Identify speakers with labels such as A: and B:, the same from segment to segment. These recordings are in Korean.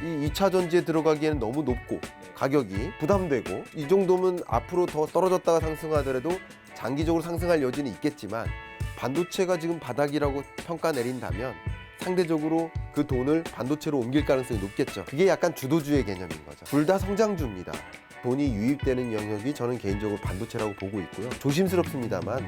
A: 이 2차 전지에 들어가기에는 너무 높고 가격이 부담되고 이 정도면 앞으로 더 떨어졌다가 상승하더라도 장기적으로 상승할 여지는 있겠지만 반도체가 지금 바닥이라고 평가 내린다면 상대적으로 그 돈을 반도체로 옮길 가능성이 높겠죠. 그게 약간 주도주의 개념인 거죠. 둘 다 성장주입니다. 돈이 유입되는 영역이 저는 개인적으로 반도체라고 보고 있고요. 조심스럽습니다만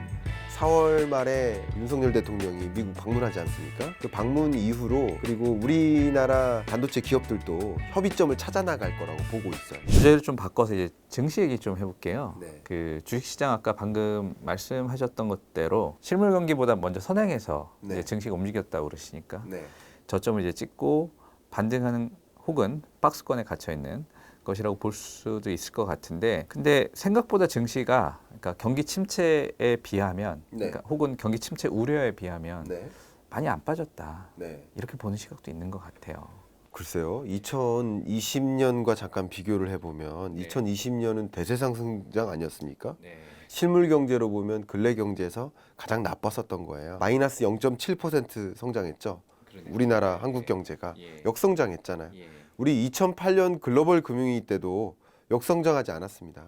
A: 4월 말에 윤석열 대통령이 미국 방문하지 않습니까? 그 방문 이후로 그리고 우리나라 반도체 기업들도 협의점을 찾아 나갈 거라고 보고 있어요.
B: 주제를 좀 바꿔서 이제 증시 얘기 좀 해볼게요.
A: 네.
B: 그 주식시장 아까 방금 말씀하셨던 것대로 실물 경기보다 먼저 선행해서
A: 네.
B: 이제 증시가 움직였다고 그러시니까
A: 네.
B: 저점을 이제 찍고 반등하는 혹은 박스권에 갇혀 있는 것이라고 볼 수도 있을 것 같은데, 근데 생각보다 증시가 그러니까 경기 침체에 비하면,
A: 네.
B: 그러니까 혹은 경기 침체 우려에 비하면
A: 네.
B: 많이 안 빠졌다.
A: 네.
B: 이렇게 보는 시각도 있는 것 같아요.
A: 글쎄요. 2020년과 잠깐 비교를 해보면
B: 네.
A: 2020년은 대세상승장 아니었습니까?
B: 네.
A: 실물 경제로 보면 근래 경제에서 가장 나빴었던 거예요. 마이너스 0.7% 성장했죠. 우리나라 한국 경제가
B: 예.
A: 역성장했잖아요.
B: 예.
A: 우리 2008년 글로벌 금융위기 때도 역성장하지 않았습니다.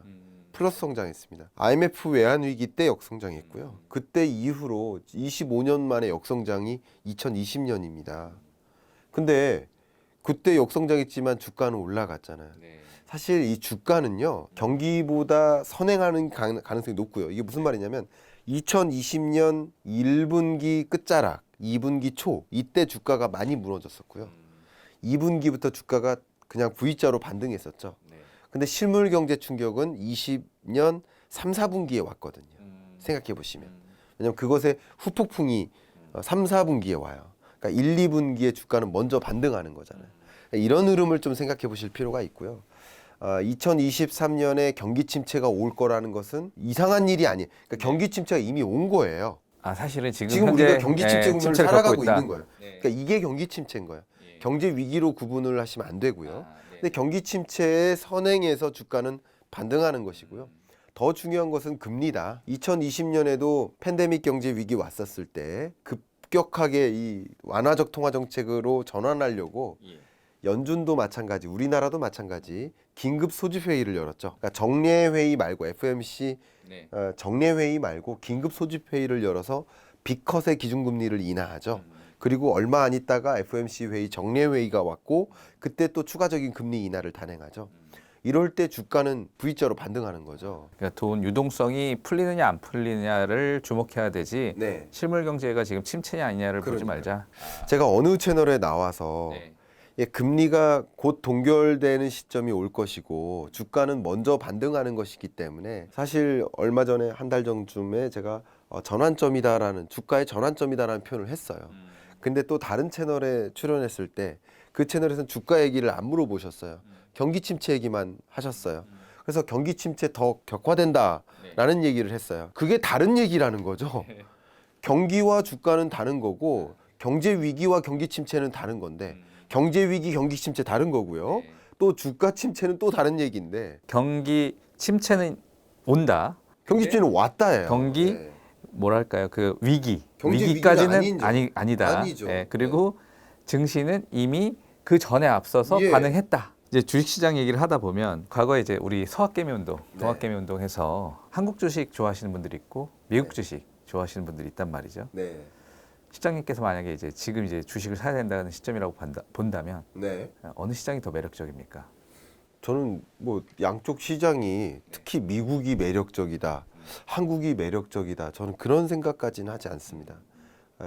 A: 플러스 성장했습니다. IMF 외환 위기 때 역성장했고요. 그때 이후로 25년 만에 역성장이 2020년입니다. 근데 그때 역성장했지만 주가는 올라갔잖아요.
B: 네.
A: 사실 이 주가는요, 경기보다 선행하는 가능성이 높고요. 이게 무슨 말이냐면 2020년 1분기 끝자락, 2분기 초 이때 주가가 많이 무너졌었고요. 2분기부터 주가가 그냥 V자로 반등했었죠.
B: 네.
A: 근데 실물 경제 충격은 20년 3, 4분기에 왔거든요. 생각해 보시면. 왜냐면 그것의 후폭풍이 3, 4분기에 와요. 그러니까 1, 2분기에 주가는 먼저 반등하는 거잖아요. 이런 흐름을 좀 생각해 보실 필요가 있고요. 2023년에 경기 침체가 올 거라는 것은 이상한 일이 아니에요. 그러니까 경기 침체가 이미 온 거예요.
B: 아, 사실은 지금
A: 지금
B: 현재
A: 우리가 경기 침체 국면을
B: 침체를
A: 살아가고
B: 겪고 있다.
A: 있는 거예요. 그러니까 이게 경기 침체인 거예요. 경제 위기로 구분을 하시면 안 되고요. 근데 경기 침체에 선행해서 주가는 반등하는 것이고요. 더 중요한 것은 금리다. 2020년에도 팬데믹 경제 위기 왔었을 때 급격하게 이 완화적 통화 정책으로 전환하려고 연준도 마찬가지, 우리나라도 마찬가지 긴급 소집 회의를 열었죠. 그러니까 정례 회의 말고 FOMC 정례 회의 말고 긴급 소집 회의를 열어서 B컷의 기준금리를 인하하죠. 그리고 얼마 안 있다가 FOMC 회의 정례 회의가 왔고 그때 또 추가적인 금리 인하를 단행하죠. 이럴 때 주가는 V자로 반등하는 거죠.
B: 그러니까 돈 유동성이 풀리느냐 안 풀리느냐를 주목해야 되지,
A: 네.
B: 실물 경제가 지금 침체냐 아니냐를 보지
A: 그러니까요.
B: 말자.
A: 제가 어느 채널에 나와서 금리가 곧 동결되는 시점이 올 것이고 주가는 먼저 반등하는 것이기 때문에 사실 얼마 전에 한 달 전쯤에 제가 전환점이다라는 주가의 전환점이다라는 표현을 했어요. 근데 또 다른 채널에 출연했을 때 그 채널에서는 주가 얘기를 안 물어보셨어요. 경기 침체 얘기만 하셨어요. 그래서 경기 침체 더 격화된다라는 얘기를 했어요. 그게 다른 얘기라는 거죠. 경기와 주가는 다른 거고 경제 위기와 경기 침체는 다른 건데 경제 위기, 경기 침체 다른 거고요. 또 주가 침체는 또 다른 얘기인데
B: 경기 침체는 온다.
A: 경기 침체는 왔다예요.
B: 경기
A: 네.
B: 뭐랄까요? 그
A: 경제
B: 위기까지는
A: 위기가
B: 아니다.
A: 아니죠.
B: 그리고 증시는 이미 그 전에 앞서서
A: 예.
B: 반응했다. 이제 주식시장 얘기를 하다 보면 과거에 이제 우리 서학개미 운동,
A: 네.
B: 동학개미 운동해서 한국 주식 좋아하시는 분들이 있고 미국
A: 네.
B: 주식 좋아하시는 분들이 있단 말이죠.
A: 네.
B: 시장님께서 만약에 이제 지금 이제 주식을 사야 된다는 시점이라고 본다면
A: 네.
B: 어느 시장이 더 매력적입니까?
A: 저는 뭐 양쪽 시장이 특히 미국이 매력적이다, 한국이 매력적이다. 저는 그런 생각까지는 하지 않습니다.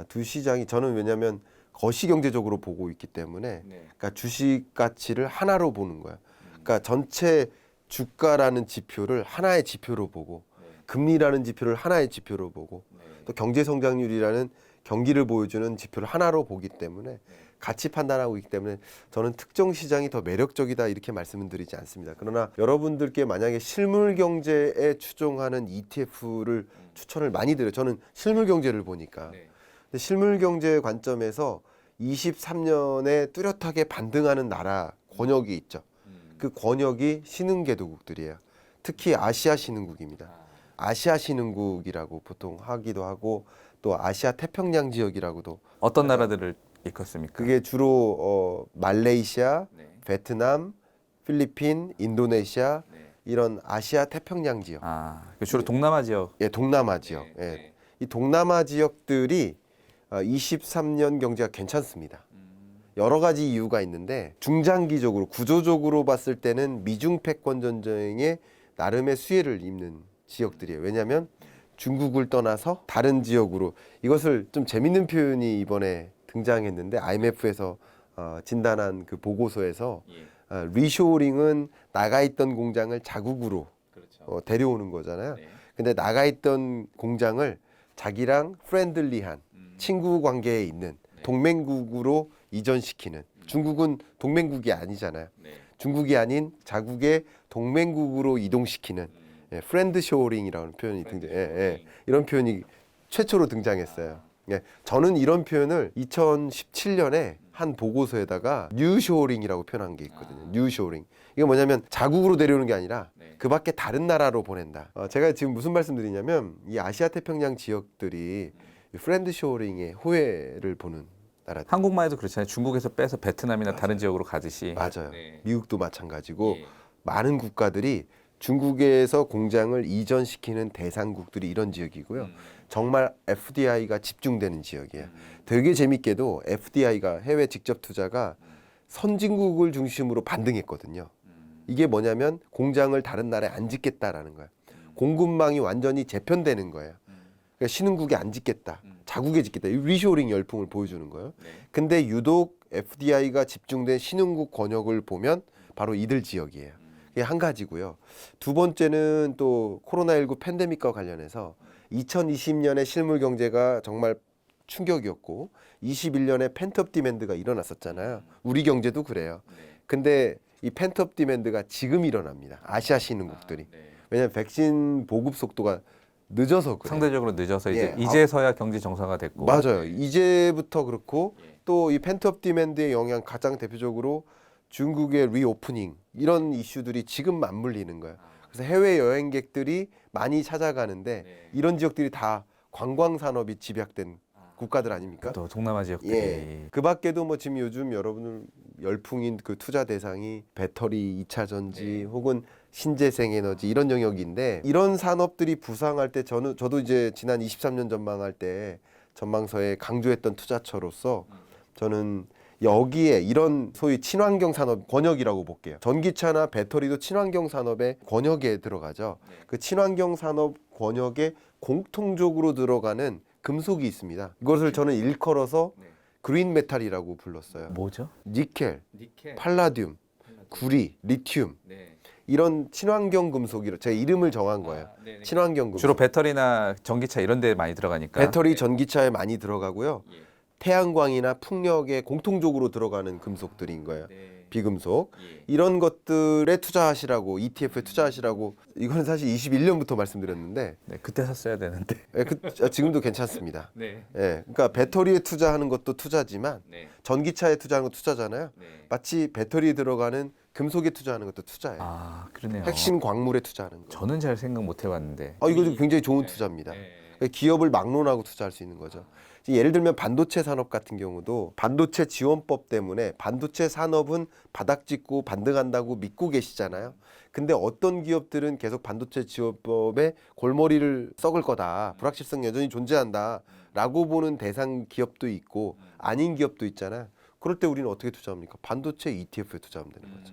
A: 두 시장이 저는 왜냐하면 거시경제적으로 보고 있기 때문에 그러니까 주식 가치를 하나로 보는 거예요. 그러니까 전체 주가라는 지표를 하나의 지표로 보고 금리라는 지표를 하나의 지표로 보고 또 경제 성장률이라는 경기를 보여주는 지표를 하나로 보기 때문에 같이 판단하고 있기 때문에 저는 특정 시장이 더 매력적이다 이렇게 말씀을 드리지 않습니다. 그러나 여러분들께 만약에 실물 경제에 추종하는 ETF를 추천을 많이 드려요. 저는 실물 경제를 보니까. 근데 실물 경제 관점에서 23년에 뚜렷하게 반등하는 나라 권역이 있죠. 그 권역이 신흥개도국들이에요. 특히 아시아 신흥국입니다. 아시아 신흥국이라고 보통 하기도 하고 또 아시아 태평양 지역이라고도
B: 어떤 나라들을 일컫습니까?
A: 그게 주로 말레이시아, 베트남, 필리핀, 인도네시아
B: 네.
A: 이런 아시아 태평양 지역,
B: 주로 동남아 지역.
A: 예, 동남아 지역, 예. 이 동남아 지역들이 23년 경제가 괜찮습니다. 여러 가지 이유가 있는데 중장기적으로 구조적으로 봤을 때는 미중 패권 전쟁에 나름의 수혜를 입는 지역들이에요. 왜냐하면 중국을 떠나서 다른 지역으로 이것을 좀 재밌는 표현이 이번에 등장했는데 IMF에서 진단한 그 보고서에서 리쇼링은 나가 있던 공장을 자국으로
B: 그렇죠.
A: 데려오는 거잖아요.
B: 네.
A: 근데 나가 있던 공장을 자기랑 프렌들리한 친구 관계에 있는 동맹국으로 이전시키는 중국은 동맹국이 아니잖아요. 중국이 아닌 자국의 동맹국으로 이동시키는 프렌드 쇼링이라는 표현이 이런 표현이 최초로 등장했어요. 저는 이런 표현을 2017년에 한 보고서에다가 뉴쇼링이라고 표현한 게 있거든요. 뉴쇼링. 이게 뭐냐면 자국으로 데려오는 게 아니라 그 밖에 다른 나라로 보낸다. 제가 지금 무슨 말씀드리냐면 이 아시아 태평양 지역들이 프렌드 쇼링의 호혜를 보는 나라.
B: 한국만 해도 그렇잖아요. 중국에서 빼서 베트남이나 다른 지역으로 가듯이.
A: 맞아요.
B: 네.
A: 미국도 마찬가지고 많은 국가들이 중국에서 공장을 이전시키는 대상국들이 이런 지역이고요. 정말 FDI가 집중되는 지역이에요. 되게 재밌게도 FDI가 해외 직접 투자가 선진국을 중심으로 반등했거든요. 이게 뭐냐면 공장을 다른 나라에 안 짓겠다라는 거예요. 공급망이 완전히 재편되는 거예요. 그러니까 신흥국에 안 짓겠다. 자국에 짓겠다. 이 리쇼링 열풍을 보여주는 거예요. 근데 유독 FDI가 집중된 신흥국 권역을 보면 바로 이들 지역이에요. 그게 한 가지고요. 두 번째는 또 코로나19 팬데믹과 관련해서 2020년에 실물 경제가 정말 충격이었고 21년에 펜트업 디맨드가 일어났었잖아요. 우리 경제도 그래요. 근데 이 펜트업 디맨드가 지금 일어납니다. 아시아 신흥국들이. 왜냐하면 백신 보급 속도가 늦어서 그래요.
B: 상대적으로 늦어서 이제서야 경제 정상화 됐고.
A: 맞아요. 이제부터 그렇고 또 이 펜트업 디맨드의 영향 가장 대표적으로 중국의 리오프닝 이런 이슈들이 지금 맞물리는 거예요. 그래서 해외 여행객들이 많이 찾아가는데 이런 지역들이 다 관광 산업이 집약된 국가들 아닙니까?
B: 또 동남아 지역들이.
A: 그 밖에도 뭐 지금 요즘 여러분들 열풍인 그 투자 대상이 배터리 2차 전지 혹은 신재생 에너지 이런 영역인데 이런 산업들이 부상할 때 저도 이제 지난 23년 전망할 때 전망서에 강조했던 투자처로서 저는 여기에 이런 소위 친환경 산업 권역이라고 볼게요. 전기차나 배터리도 친환경 산업의 권역에 들어가죠. 그 친환경 산업 권역에 공통적으로 들어가는 금속이 있습니다. 이것을 저는 일컬어서 그린 메탈이라고 불렀어요.
B: 뭐죠?
A: 니켈, 팔라듐, 구리, 리튬 이런 친환경 금속이로 제 이름을 정한 거예요. 친환경 금속.
B: 주로 배터리나 전기차 이런 데 많이 들어가니까.
A: 배터리, 전기차에 많이 들어가고요. 태양광이나 풍력에 공통적으로 들어가는 금속들인 거예요. 비금속. 이런 것들에 투자하시라고 ETF에 투자하시라고 이거는 사실 21년부터 말씀드렸는데
B: 그때 샀어야 되는데.
A: 지금도 괜찮습니다. 그러니까 배터리에 투자하는 것도 투자지만 전기차에 투자하는 것도 투자잖아요. 마치 배터리에 들어가는 금속에 투자하는 것도 투자예요.
B: 그러네요.
A: 핵심 광물에 투자하는 거.
B: 저는 잘 생각 못 해봤는데.
A: 이거 굉장히 좋은 투자입니다. 기업을 막론하고 투자할 수 있는 거죠. 예를 들면 반도체 산업 같은 경우도 반도체 지원법 때문에 반도체 산업은 바닥짓고 반등한다고 믿고 계시잖아요. 근데 어떤 기업들은 계속 반도체 지원법에 골머리를 썩을 거다. 불확실성 여전히 존재한다. 라고 보는 대상 기업도 있고 아닌 기업도 있잖아요. 그럴 때 우리는 어떻게 투자합니까? 반도체 ETF에 투자하면 되는 거죠.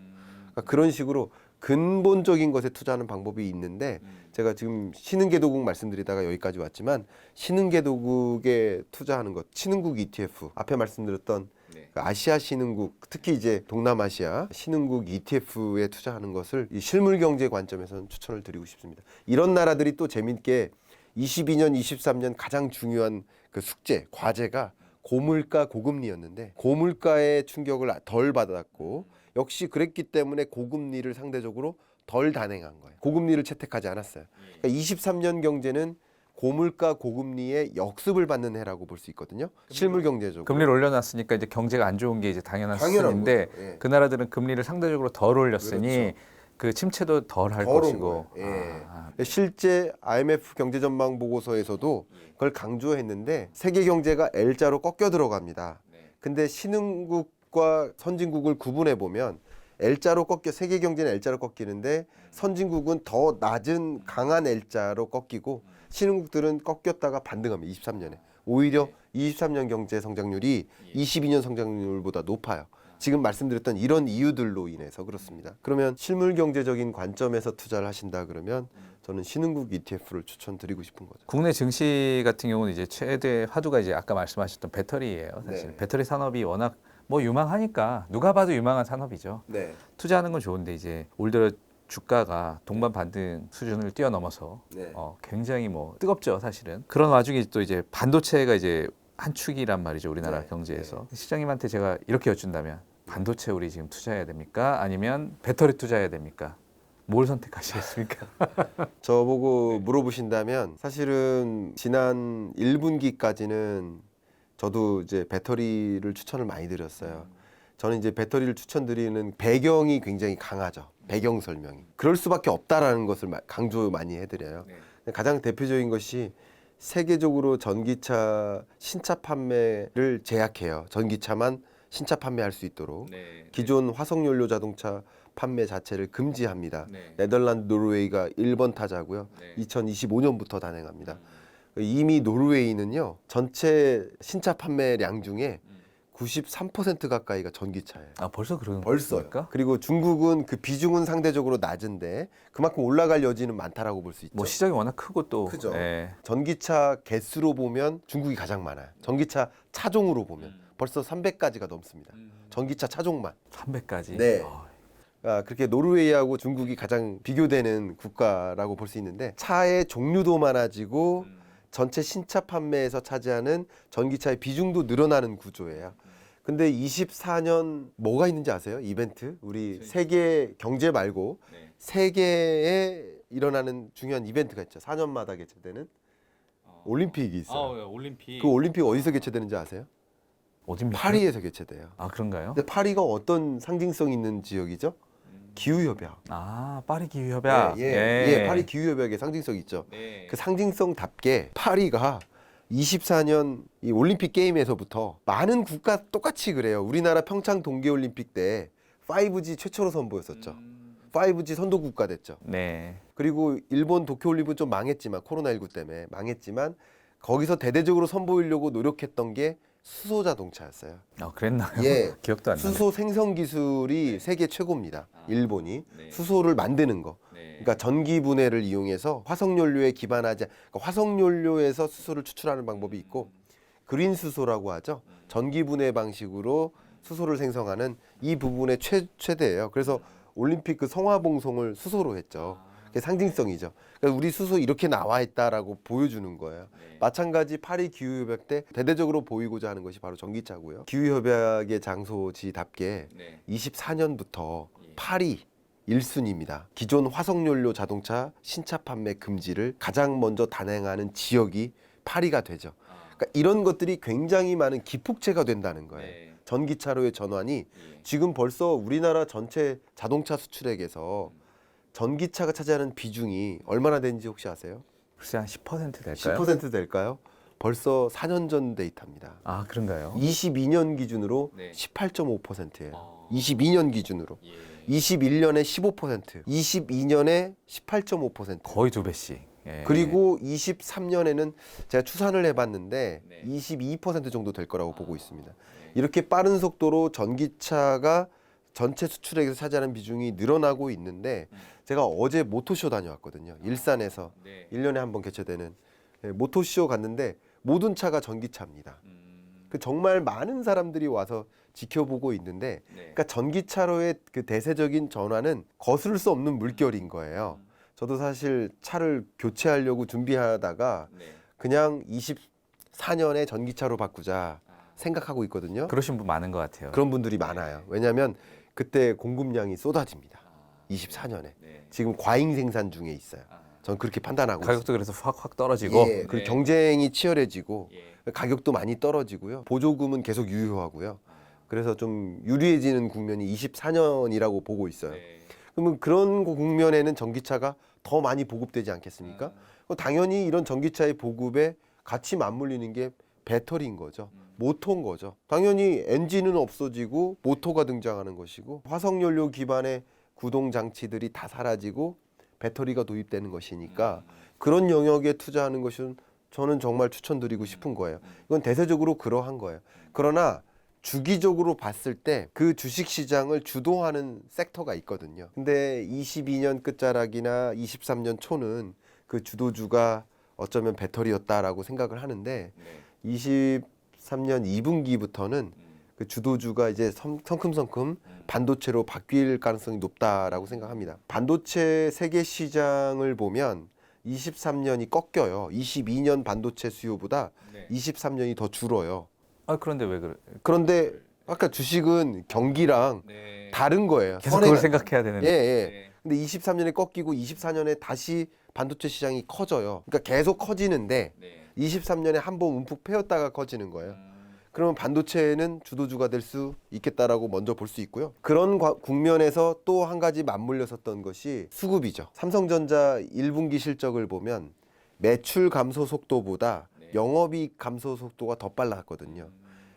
A: 그러니까 그런 식으로 근본적인 것에 투자하는 방법이 있는데 제가 지금 신흥개도국 말씀드리다가 여기까지 왔지만 신흥개도국에 투자하는 것, 신흥국 ETF 앞에 말씀드렸던 그 아시아 신흥국, 특히 이제 동남아시아 신흥국 ETF에 투자하는 것을 이 실물 경제 관점에서는 추천을 드리고 싶습니다. 이런 나라들이 또 재밌게 22년, 23년 가장 중요한 그 숙제, 과제가 고물가, 고금리였는데 고물가의 충격을 덜 받았고 역시 그랬기 때문에 고금리를 상대적으로 덜 단행한 거예요. 고금리를 채택하지 않았어요. 그러니까 23년 경제는 고물가, 고금리의 역습을 받는 해라고 볼 수 있거든요. 실물 경제적으로.
B: 금리를 올려놨으니까 이제 경제가 안 좋은 게 이제 당연한
A: 당연한
B: 수준인데
A: 거죠.
B: 그 나라들은 금리를 상대적으로 덜 올렸으니 그 침체도 덜 할 것이고.
A: 실제 IMF 경제전망 보고서에서도 그걸 강조했는데 세계 경제가 L자로 꺾여 들어갑니다. 근데 신흥국과 선진국을 구분해 보면 L자로 꺾여 세계 경제는 L자로 꺾이는데 선진국은 더 낮은 강한 L자로 꺾이고 신흥국들은 꺾였다가 반등합니다. 23년에. 오히려 23년 경제 성장률이 22년 성장률보다 높아요. 지금 말씀드렸던 이런 이유들로 인해서 그렇습니다. 그러면 실물 경제적인 관점에서 투자를 하신다 그러면 저는 신흥국 ETF를 추천드리고 싶은 거죠.
B: 국내 증시 같은 경우는 이제 최대 화두가 이제 아까 말씀하셨던 배터리예요. 사실
A: 네.
B: 배터리 산업이 워낙 뭐 유망하니까 누가 봐도 유망한 산업이죠.
A: 네.
B: 투자하는 건 좋은데 이제 올 들어 주가가 동반 반등 수준을 뛰어넘어서
A: 네.
B: 굉장히 뭐 뜨겁죠, 사실은. 그런 와중에 또 이제 반도체가 이제 한 축이란 말이죠, 우리나라
A: 네.
B: 경제에서. 시장님한테 제가 이렇게 여쭌다면 반도체 우리 지금 투자해야 됩니까? 아니면 배터리 투자해야 됩니까? 뭘 선택하시겠습니까?
A: 저보고 물어보신다면 사실은 지난 1분기까지는 저도 이제 배터리를 추천을 많이 드렸어요. 저는 이제 배터리를 추천드리는 배경이 굉장히 강하죠. 배경 설명이. 그럴 수밖에 없다라는 것을 강조 많이 해드려요. 가장 대표적인 것이 세계적으로 전기차 신차 판매를 제약해요. 전기차만 신차 판매할 수 있도록. 기존 화석연료 자동차 판매 자체를 금지합니다. 네덜란드, 노르웨이가 1번 타자고요. 2025년부터 단행합니다. 이미 노르웨이는요. 전체 신차 판매량 중에 93% 가까이가 전기차예요.
B: 아, 벌써 그런
A: 벌써요.
B: 겁니까?
A: 그리고 중국은 그 비중은 상대적으로 낮은데 그만큼 올라갈 여지는 많다라고 볼 수 있죠.
B: 뭐 시장이 워낙 크고 또
A: 크죠.
B: 예.
A: 전기차 개수로 보면 중국이 가장 많아요. 전기차 차종으로 보면 벌써 300가지가 넘습니다. 전기차 차종만.
B: 300까지.
A: 네. 그렇게 노르웨이하고 중국이 가장 비교되는 국가라고 볼 수 있는데 차의 종류도 많아지고 전체 신차 판매에서 차지하는 전기차의 비중도 늘어나는 구조예요. 근데 24년 뭐가 있는지 아세요? 이벤트? 우리 세계 경제 말고 세계에 일어나는 중요한 이벤트가 있죠. 4년마다 개최되는 올림픽이 있어요.
B: 올림픽.
A: 그 올림픽 어디서 개최되는지 아세요?
B: 어디입니까?
A: 파리에서 개최돼요.
B: 아, 그런가요?
A: 근데 파리가 어떤 상징성 있는 지역이죠? 기후협약.
B: 아, 파리 기후 협약.
A: 예, 파리 기후협약의 상징성이 있죠. 그 상징성답게 파리가 24년 이 올림픽 게임에서부터 많은 국가 똑같이 그래요. 우리나라 평창 동계올림픽 때 5G 최초로 선보였었죠. 5G 선도 국가 됐죠.
B: 네.
A: 그리고 일본 도쿄올림픽은 좀 망했지만 코로나19 때문에 망했지만 거기서 대대적으로 선보이려고 노력했던 게 수소 자동차였어요.
B: 아, 그랬나요?
A: 예.
B: 기억도 안 나네.
A: 수소 생성 기술이 세계 최고입니다. 일본이 수소를 만드는 거. 그러니까 전기 분해를 이용해서 화석연료에 기반하지, 그러니까 화석연료에서 수소를 추출하는 방법이 있고 그린 수소라고 하죠. 전기 분해 방식으로 수소를 생성하는 이 부분의 최대예요. 그래서 올림픽 그 성화봉송을 수소로 했죠. 그게 상징성이죠. 그러니까 우리 수소 이렇게 나와 있다라고 보여주는 거예요. 마찬가지 파리 기후협약 때 대대적으로 보이고자 하는 것이 바로 전기차고요. 기후협약의 장소지답게 24년부터 파리 1순위입니다. 기존 화석연료 자동차 신차 판매 금지를 가장 먼저 단행하는 지역이 파리가 되죠. 그러니까 이런 것들이 굉장히 많은 기폭제가 된다는 거예요. 전기차로의 전환이 지금 벌써 우리나라 전체 자동차 수출액에서 전기차가 차지하는 비중이 얼마나 되는지 혹시 아세요?
B: 글쎄 한 10% 될까요?
A: 10% 될까요? 벌써 4년 전 데이터입니다.
B: 아, 그런가요?
A: 22년 기준으로 18.5%예요. 22년 기준으로. 21년에 15%, 22년에 18.5%.
B: 거의 2배씩. 예.
A: 그리고 23년에는 제가 추산을 해봤는데 22% 정도 될 거라고 보고 있습니다. 이렇게 빠른 속도로 전기차가 전체 수출액에서 차지하는 비중이 늘어나고 있는데 제가 어제 모토쇼 다녀왔거든요. 일산에서 1년에 한 번 개최되는 모토쇼 갔는데 모든 차가 전기차입니다. 그 정말 많은 사람들이 와서 지켜보고 있는데 그러니까 전기차로의 그 대세적인 전환은 거스를 수 없는 물결인 거예요. 저도 사실 차를 교체하려고 준비하다가 그냥 24년에 전기차로 바꾸자 생각하고 있거든요.
B: 그러신 분 많은 것 같아요.
A: 그런 분들이 많아요. 왜냐하면 그때 공급량이 쏟아집니다. 24년에. 지금 과잉 생산 중에 있어요. 저는 그렇게 판단하고
B: 가격도 그래서 확 떨어지고.
A: 예, 그리고 경쟁이 치열해지고 가격도 많이 떨어지고요. 보조금은 계속 유효하고요. 그래서 좀 유리해지는 국면이 24년이라고 보고 있어요. 그러면 그런 국면에는 전기차가 더 많이 보급되지 않겠습니까? 당연히 이런 전기차의 보급에 같이 맞물리는 게 배터리인 거죠. 모터인 거죠. 당연히 엔진은 없어지고 모터가 등장하는 것이고 화석연료 기반의 구동 장치들이 다 사라지고 배터리가 도입되는 것이니까 그런 영역에 투자하는 것은 저는 정말 추천드리고 싶은 거예요. 이건 대세적으로 그러한 거예요. 그러나 주기적으로 봤을 때 그 주식 시장을 주도하는 섹터가 있거든요. 근데 22년 끝자락이나 23년 초는 그 주도주가 어쩌면 배터리였다라고 생각을 하는데 23년 2분기부터는 그 주도주가 이제 성큼성큼 반도체로 바뀔 가능성이 높다라고 생각합니다. 반도체 세계 시장을 보면 23년이 꺾여요. 22년 반도체 수요보다 23년이 더 줄어요.
B: 아 그런데 왜 그래?
A: 그런데 아까 주식은 경기랑 다른 거예요.
B: 계속 그걸
A: 선행한-
B: 생각해야 되는데.
A: 예, 예. 근데 23년에 꺾이고 24년에 다시 반도체 시장이 커져요. 그러니까 계속 커지는데 23년에 한 번 움푹 패였다가 커지는 거예요. 그러면 반도체는 주도주가 될 수 있겠다라고 먼저 볼 수 있고요. 그런 국면에서 또 한 가지 맞물려 섰던 것이 수급이죠. 삼성전자 1분기 실적을 보면 매출 감소 속도보다 영업이익 감소 속도가 더 빨랐거든요.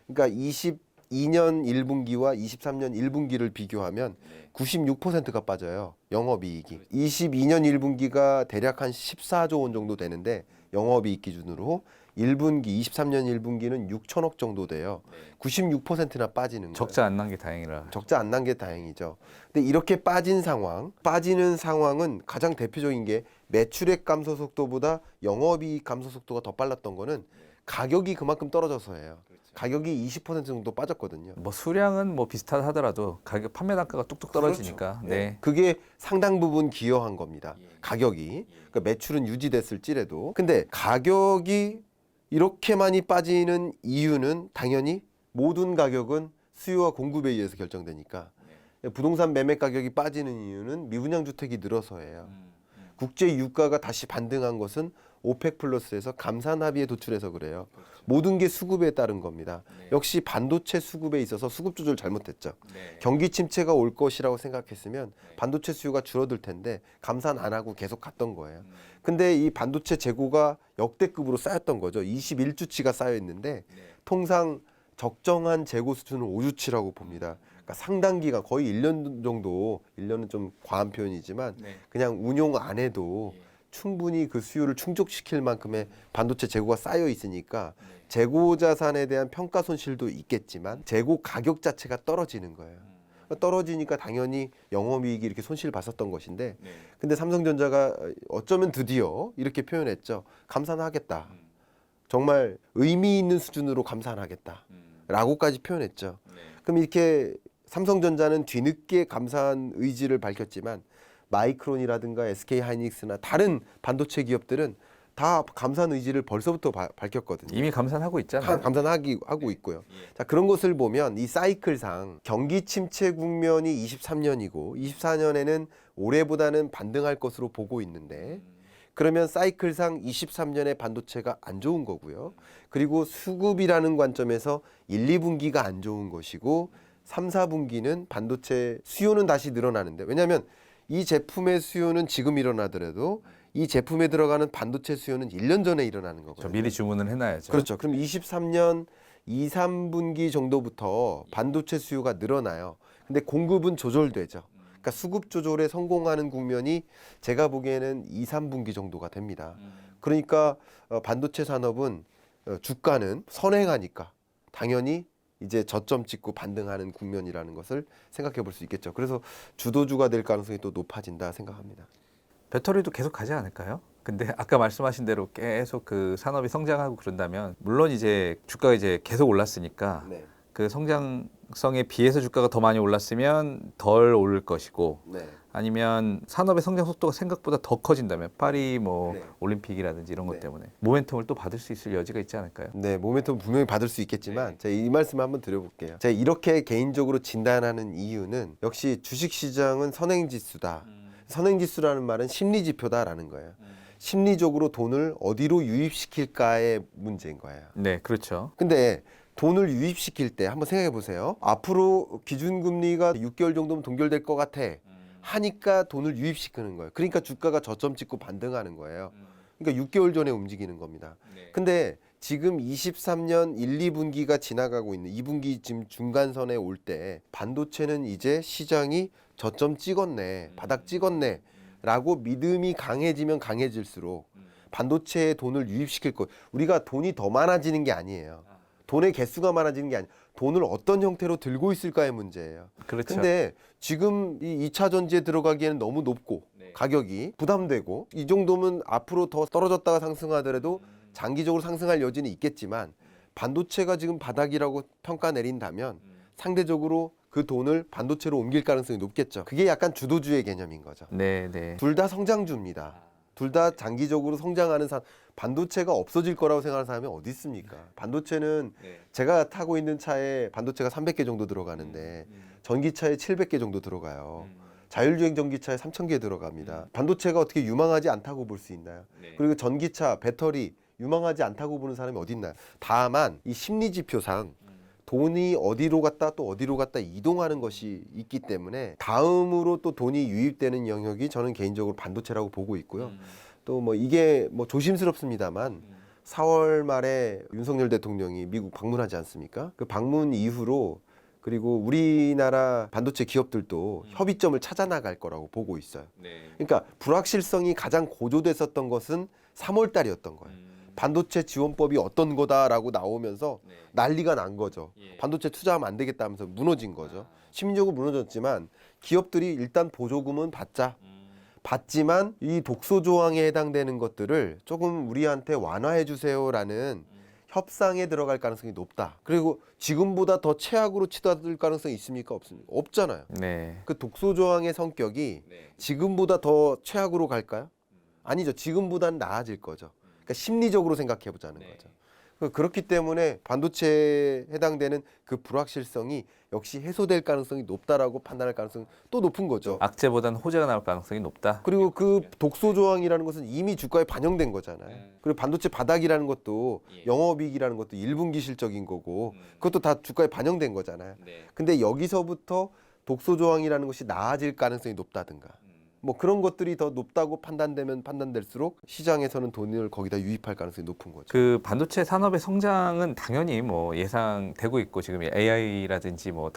A: 그러니까 22년 1분기와 23년 1분기를 비교하면 96%가 빠져요. 영업이익이. 22년 1분기가 대략 한 14조 원 정도 되는데 영업이익 기준으로 1분기, 23년 1분기는 6천억 정도 돼요. 96%나 빠지는 거예요.
B: 적자 안 난 게 다행이라.
A: 적자 안 난 게 다행이죠. 근데 이렇게 빠지는 상황은 가장 대표적인 게 매출액 감소 속도보다 영업이익 감소 속도가 더 빨랐던 거는 가격이 그만큼 떨어져서예요. 가격이 20% 정도 빠졌거든요.
B: 뭐 수량은 뭐 비슷하다 하더라도 가격 판매 단가가 뚝뚝 떨어지니까.
A: 그렇죠.
B: 네.
A: 그게 상당 부분 기여한 겁니다. 가격이. 그러니까 매출은 유지됐을지라도. 근데 가격이 이렇게 많이 빠지는 이유는 당연히 모든 가격은 수요와 공급에 의해서 결정되니까 부동산 매매 가격이 빠지는 이유는 미분양 주택이 늘어서예요. 국제 유가가 다시 반등한 것은 오펙 플러스에서 감산 합의에 도출해서 그래요. 모든 게 수급에 따른 겁니다. 역시 반도체 수급에 있어서 수급 조절 잘못했죠. 경기 침체가 올 것이라고 생각했으면 반도체 수요가 줄어들 텐데 감산 안 하고 계속 갔던 거예요. 근데 이 반도체 재고가 역대급으로 쌓였던 거죠. 21주치가 쌓여 있는데 통상 적정한 재고 수준은 5주치라고 봅니다. 그러니까 상당 기간 거의 1년 정도, 1년은 좀 과한 표현이지만 그냥 운용 안 해도 충분히 그 수요를 충족시킬 만큼의 반도체 재고가 쌓여 있으니까 재고 자산에 대한 평가 손실도 있겠지만 재고 가격 자체가 떨어지는 거예요. 떨어지니까 당연히 영업이익이 이렇게 손실을 봤었던 것인데 근데 삼성전자가 어쩌면 드디어 이렇게 표현했죠. 감산하겠다. 정말 의미 있는 수준으로 감산하겠다. 라고까지 표현했죠. 그럼 이렇게 삼성전자는 뒤늦게 감산 의지를 밝혔지만 마이크론이라든가 SK하이닉스나 다른 반도체 기업들은 다 감산 의지를 벌써부터 밝혔거든요.
B: 이미 감산하고 있잖아요.
A: 하고 있고요. 자, 그런 것을 보면 이 사이클상 경기 침체 국면이 23년이고 24년에는 올해보다는 반등할 것으로 보고 있는데 그러면 사이클상 23년에 반도체가 안 좋은 거고요. 그리고 수급이라는 관점에서 1, 2분기가 안 좋은 것이고 3, 4분기는 반도체 수요는 다시 늘어나는데 왜냐하면 이 제품의 수요는 지금 일어나더라도 이 제품에 들어가는 반도체 수요는 1년 전에 일어나는 거거든요.
B: 미리 주문을 해놔야죠.
A: 그렇죠. 그럼 23년 2, 3분기 정도부터 반도체 수요가 늘어나요. 근데 공급은 조절되죠. 그러니까 수급 조절에 성공하는 국면이 제가 보기에는 2, 3분기 정도가 됩니다. 그러니까 반도체 산업은 주가는 선행하니까 당연히 이제 저점 찍고 반등하는 국면이라는 것을 생각해 볼 수 있겠죠. 그래서 주도주가 될 가능성이 또 높아진다 생각합니다.
B: 배터리도 계속 가지 않을까요? 근데 아까 말씀하신 대로 계속 그 산업이 성장하고 그런다면 물론 이제 주가가 이제 계속 올랐으니까
A: 네.
B: 그 성장성에 비해서 주가가 더 많이 올랐으면 덜 오를 것이고
A: 네.
B: 아니면 산업의 성장 속도가 생각보다 더 커진다면 파리 뭐
A: 네.
B: 올림픽이라든지 이런 것
A: 네.
B: 때문에 모멘텀을 또 받을 수 있을 여지가 있지 않을까요?
A: 네, 모멘텀 분명히 받을 수 있겠지만 제가 이 말씀을 한번 드려볼게요. 제가 이렇게 개인적으로 진단하는 이유는 역시 주식시장은 선행지수다. 선행지수라는 말은 심리지표다라는 거예요. 심리적으로 돈을 어디로 유입시킬까의 문제인 거예요.
B: 네, 그렇죠.
A: 근데 돈을 유입시킬 때 한번 생각해 보세요. 앞으로 기준금리가 6개월 정도면 동결될 것 같아. 하니까 돈을 유입시키는 거예요. 그러니까 주가가 저점 찍고 반등하는 거예요. 그러니까 6개월 전에 움직이는 겁니다. 근데 지금 23년 1, 2분기가 지나가고 있는 2분기 지금 중간선에 올 때 반도체는 이제 시장이 저점 찍었네, 바닥 찍었네 라고 믿음이 강해지면 강해질수록 반도체에 돈을 유입시킬 것. 우리가 돈이 더 많아지는 게 아니에요. 돈의 개수가 많아지는 게 아니에요. 돈을 어떤 형태로 들고 있을까의 문제예요.
B: 그렇죠.
A: 근데 지금 이 2차 전지에 들어가기에는 너무 높고 가격이 부담되고 이 정도면 앞으로 더 떨어졌다가 상승하더라도 장기적으로 상승할 여지는 있겠지만 반도체가 지금 바닥이라고 평가 내린다면 상대적으로 그 돈을 반도체로 옮길 가능성이 높겠죠. 그게 약간 주도주의 개념인 거죠.
B: 네, 네.
A: 둘 다 성장주입니다. 둘 다 장기적으로 성장하는 반도체가 없어질 거라고 생각하는 사람이 어디 있습니까? 반도체는 제가 타고 있는 차에 반도체가 300개 정도 들어가는데 전기차에 700개 정도 들어가요. 자율주행 전기차에 3,000개 들어갑니다. 반도체가 어떻게 유망하지 않다고 볼 수 있나요? 그리고 전기차, 배터리 유망하지 않다고 보는 사람이 어디 있나요? 다만 이 심리 지표상 돈이 어디로 갔다 또 어디로 갔다 이동하는 것이 있기 때문에 다음으로 또 돈이 유입되는 영역이 저는 개인적으로 반도체라고 보고 있고요. 또 뭐 이게 뭐 조심스럽습니다만 4월 말에 윤석열 대통령이 미국 방문하지 않습니까? 그 방문 이후로 그리고 우리나라 반도체 기업들도 협의점을 찾아 나갈 거라고 보고 있어요. 그러니까 불확실성이 가장 고조됐었던 것은 3월 달이었던 거예요. 반도체 지원법이 어떤 거다라고 나오면서 난리가 난 거죠. 반도체 투자하면 안 되겠다 하면서 무너진 거죠. 심리적으로 무너졌지만 기업들이 일단 보조금은 받지만 이 독소 조항에 해당되는 것들을 조금 우리한테 완화해 주세요라는 협상에 들어갈 가능성이 높다. 그리고 지금보다 더 최악으로 치닫을 가능성이 있습니까? 없습니까? 없잖아요.
B: 네.
A: 그 독소 조항의 성격이 지금보다 더 최악으로 갈까요? 아니죠. 지금보다는 나아질 거죠. 그러니까 심리적으로 생각해 보자는 거죠. 그렇기 때문에 반도체에 해당되는 그 불확실성이 역시 해소될 가능성이 높다라고 판단할 가능성이 또 높은 거죠.
B: 악재보다는 호재가 나올 가능성이 높다.
A: 그리고 그 독소 조항이라는 것은 이미 주가에 반영된 거잖아요. 그리고 반도체 바닥이라는 것도 영업이익이라는 것도 1분기 실적인 거고 그것도 다 주가에 반영된 거잖아요. 근데 여기서부터 독소 조항이라는 것이 나아질 가능성이 높다든가 뭐 그런 것들이 더 높다고 판단되면 판단될수록 시장에서는 돈을 거기다 유입할 가능성이 높은 거죠.
B: 그 반도체 산업의 성장은 당연히 뭐 예상되고 있고 지금 AI라든지 뭐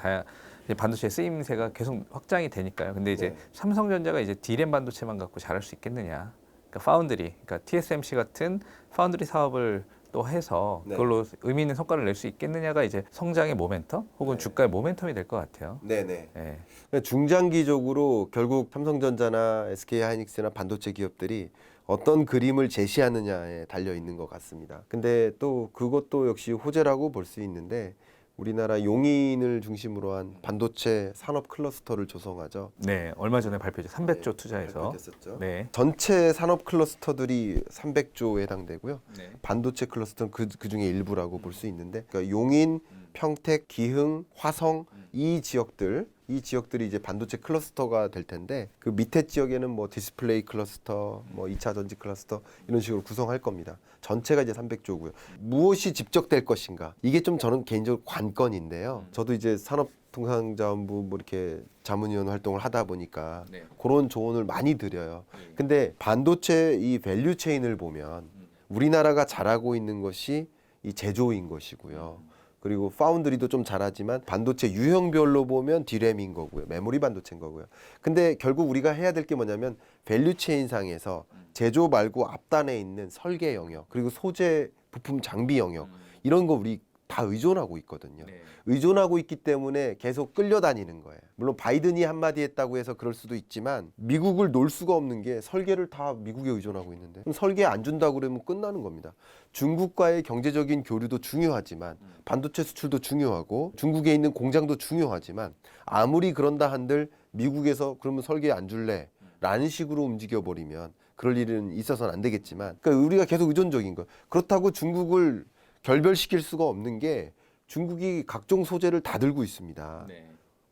B: 반도체 쓰임새가 계속 확장이 되니까요. 근데 이제 삼성전자가 이제 D램 반도체만 갖고 잘할 수 있겠느냐? 그러니까 파운드리, 그러니까 TSMC 같은 파운드리 사업을 또 해서 그걸로 의미 있는 성과를 낼 수 있겠느냐가 이제 성장의 모멘텀 혹은 주가의 모멘텀이 될 것 같아요.
A: 네네.
B: 네.
A: 그러니까 중장기적으로 결국 삼성전자나 SK하이닉스나 반도체 기업들이 어떤 그림을 제시하느냐에 달려 있는 것 같습니다. 근데 또 그것도 역시 호재라고 볼 수 있는데 우리나라 용인을 중심으로 한 반도체 산업 클러스터를 조성하죠.
B: 네, 얼마 전에 발표죠. 300조 투자해서.
A: 발표됐었죠.
B: 네.
A: 전체 산업 클러스터들이 300조에 해당되고요.
B: 네. 반도체
A: 반도체 클러스터는 그 중에 일부라고 볼 수 있는데, 그러니까 용인, 평택, 기흥, 화성 이 지역들이 이제 반도체 클러스터가 될 텐데 그 밑에 지역에는 뭐 디스플레이 클러스터, 뭐 2차 전지 클러스터 이런 식으로 구성할 겁니다. 전체가 이제 300조고요. 무엇이 집적될 것인가? 이게 좀 저는 개인적으로 관건인데요. 저도 이제 산업통상자원부 뭐 이렇게 자문위원 활동을 하다 보니까 그런 조언을 많이 드려요. 근데 반도체 이 밸류 체인을 보면 우리나라가 잘하고 있는 것이 이 제조인 것이고요. 그리고 파운드리도 좀 잘하지만 반도체 유형별로 보면 D램인 거고요. 메모리 반도체인 거고요. 근데 결국 우리가 해야 될 게 뭐냐면 밸류 체인 상에서 제조 말고 앞단에 있는 설계 영역, 그리고 소재, 부품, 장비 영역 이런 거 우리 다 의존하고 있거든요. 의존하고 있기 때문에 계속 끌려다니는 거예요. 물론 바이든이 한마디 했다고 해서 그럴 수도 있지만 미국을 놓을 수가 없는 게 설계를 다 미국에 의존하고 있는데 그럼 설계 안 준다고 그러면 끝나는 겁니다. 중국과의 경제적인 교류도 중요하지만 반도체 수출도 중요하고 중국에 있는 공장도 중요하지만 아무리 그런다 한들 미국에서 그러면 설계 안 줄래? 라는 식으로 움직여버리면 그럴 일은 있어서는 안 되겠지만 그러니까 우리가 계속 의존적인 거예요. 그렇다고 중국을 결별시킬 수가 없는 게 중국이 각종 소재를 다 들고 있습니다.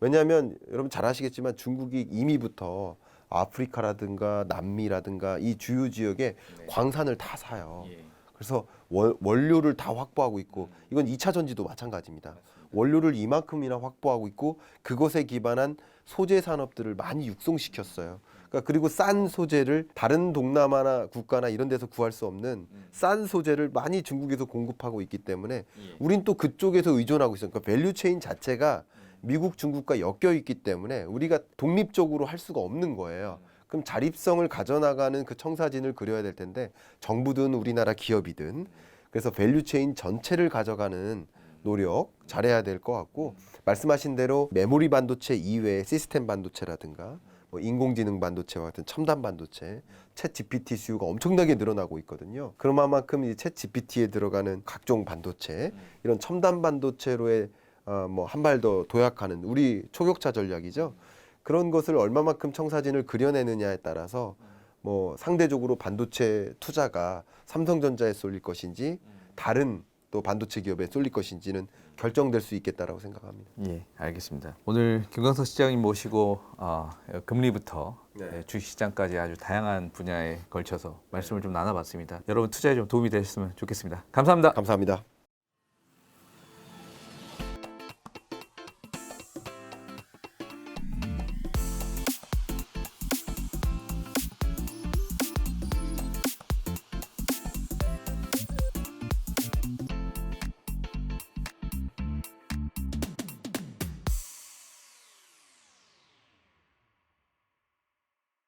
A: 왜냐하면 여러분 잘 아시겠지만 중국이 이미부터 아프리카라든가 남미라든가 이 주요 지역에 광산을 다 사요. 그래서 원료를 다 확보하고 있고 이건 2차 전지도 마찬가지입니다. 원료를 이만큼이나 확보하고 있고 그것에 기반한 소재 산업들을 많이 육성시켰어요. 그러니까 그리고 싼 소재를 다른 동남아나 국가나 이런 데서 구할 수 없는 싼 소재를 많이 중국에서 공급하고 있기 때문에 우린 또 그쪽에서 의존하고 있어요. 그러니까 밸류 체인 자체가 미국, 중국과 엮여 있기 때문에 우리가 독립적으로 할 수가 없는 거예요. 그럼 자립성을 가져나가는 그 청사진을 그려야 될 텐데 정부든 우리나라 기업이든 그래서 밸류 체인 전체를 가져가는 노력 잘해야 될 것 같고 말씀하신 대로 메모리 반도체 이외의 시스템 반도체라든가 뭐 인공지능 반도체와 같은 첨단 반도체, 챗 GPT 수요가 엄청나게 늘어나고 있거든요. 그만큼 이 챗 GPT에 들어가는 각종 반도체, 이런 첨단 반도체로의 뭐 한 발 더 도약하는 우리 초격차 전략이죠. 그런 것을 얼마만큼 청사진을 그려내느냐에 따라서 뭐 상대적으로 반도체 투자가 삼성전자에 쏠릴 것인지 다른 또 반도체 기업에 쏠릴 것인지는 결정될 수 있겠다라고 생각합니다.
B: 예, 알겠습니다. 오늘 김광석 시장님 모시고 금리부터
A: 네.
B: 주식시장까지 아주 다양한 분야에 걸쳐서 말씀을 좀 나눠봤습니다. 여러분 투자에 좀 도움이 되셨으면 좋겠습니다. 감사합니다.
A: 감사합니다.